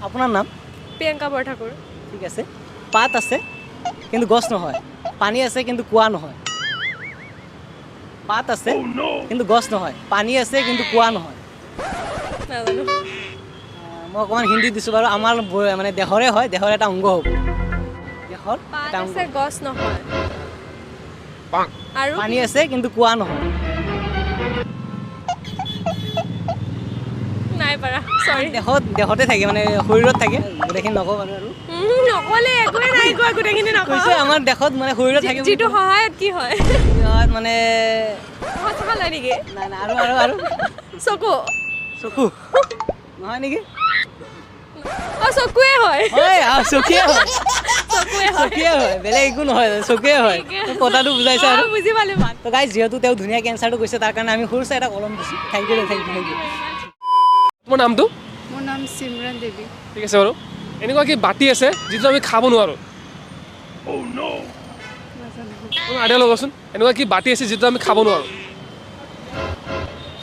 আপোনাৰ নাম? প্ৰিয়ংকা বৰঠাকুৰ। ঠিক আছে। পাত আছে কিন্তু গছ নহয়, পানী আছে কিন্তু কুঁৱা নহয়। পাত আছে কিন্তু গছ নহয়, পানী আছে কিন্তু কুঁৱা নহয়। নাজানো। মই অকণমান হিন্দী দিছোঁ বাৰু, আমাৰ মানে দেহৰে হয়, দেহৰ এটা অংগ হ'ব। দেহৰ পাত এটা অংগ। আছে গছ নহয় আৰু পানী আছে কিন্তু কুঁৱা নহয়। নাই পাৰা সৰি। দেহতে থাকে মানে শৰীৰত থাকে, গোটেইখিনি নকওঁ বাৰু আৰু নকলে একোৱে নাই কোৱা, গোটেইখিনি নকওঁ। কৈছে আমাৰ দেহত মানে শৰীৰত থাকে যিটো সহায়ত কি হয় মানে সঁচা লয় নেকি? নাই নাই আৰু আৰু আৰু চকু চকু নহয় নেকি? চকুৱে হয়। হয় চকুৱে হয়, চকুৱে হয়, চকুৱে হয়, বেলেগ একো নহয়, চকুৱে হয়। কথাটো বুজাইছে আৰু বুজি পালো। তো গাইজ, যিহেতু তেওঁ ধুনীয়াকৈ এনচাৰটো কৈছে তাৰ কাৰণে আমি সৰু চাই এটা কলম দিছোঁ। Thank you thank you thank you. তোমাৰ নামটো? মোৰ নাম চিমৰন দেৱী। ঠিক আছে বাৰু। এনেকুৱা কি বাতি আছে যিটো আমি খাব নোৱাৰোঁ? তোমাৰ আইডিয়া ল'বচোন, এনেকুৱা কি বাতি আছে যিটো আমি খাব নোৱাৰোঁ?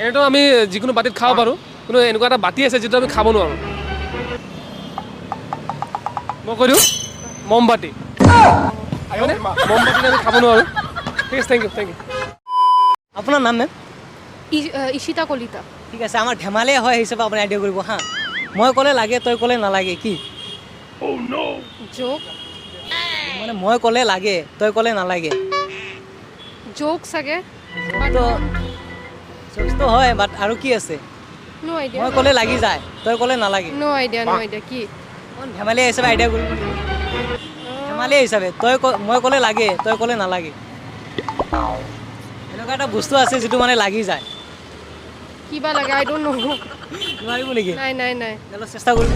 এনেতো আমি যিকোনো বাতিত খাব পাৰোঁ, কিন্তু এনেকুৱা এটা বাতি আছে যিটো আমি খাব নোৱাৰোঁ। মই কৈ দিওঁ, মমবাতি। মমবাতিত আমি খাব নোৱাৰোঁ। ঠিক আছে, থেংক ইউ থেংক ইউ। আপোনাৰ নাম মেম? ঈশিতা কলিতা। ঠিক আছে, আমাৰ ধেমালিয়ে হয় হিচাপে আপুনি আইডিয়া কৰিব হা। মই ক'লে লাগে, তই ক'লে নালাগে, কি? জোক। মানে মই ক'লে লাগে, তই ক'লে নালাগে। জোক চাগে। জোকটো হয়, বাট আৰু কি আছে? নো আইডিয়া। মই ক'লে লাগি যায়, তই ক'লে নালাগে। নো আইডিয়া কি? ধেমালিয়ে হিচাপে আইডিয়া কৰিব। ধেমালিয়ে হিচাপে মই ক'লে লাগে, তই ক'লে নালাগে। এনেকুৱা এটা বস্তু আছে যিটো মানে লাগি যায়। কিবা লাগে আই ডোন্ট নো। নোৱাৰিব নেকি? নাই। অলপ চেষ্টা কৰিব।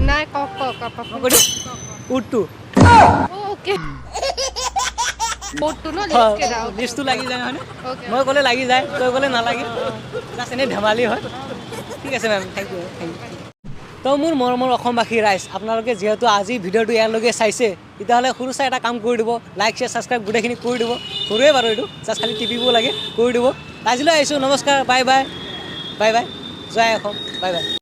নাই কওক। মই কৈ দিওঁ, উটটো। ওকে। বোটটো ন লিষ্টটো লাগি যায় হয়নে? ওকে। মই ক'লে লাগি যায়, তই ক'লে নালাগে। জাষ্ট এনেই ধেমালি হয়। ঠিক আছে ma'am, thank you thank you. তো মোৰ মৰমৰ অসমবাসী ৰাইজ, আপোনালোকে যিহেতু আজি ভিডিঅ'টো ইয়ালৈকে চাইছে, তেতিয়াহ'লে সৰু চাই এটা কাম কৰি দিব, লাইক শ্বেয়াৰ ছাবস্ক্ৰাইব গোটেইখিনি কৰি দিব। সৰুৱে বাৰু এইটো, জাষ্ট খালি টিপিব লাগে, কৰি দিব। আজিলৈ আহিছোঁ, নমস্কাৰ, বাই বাই। জয় অসম, বাই বাই।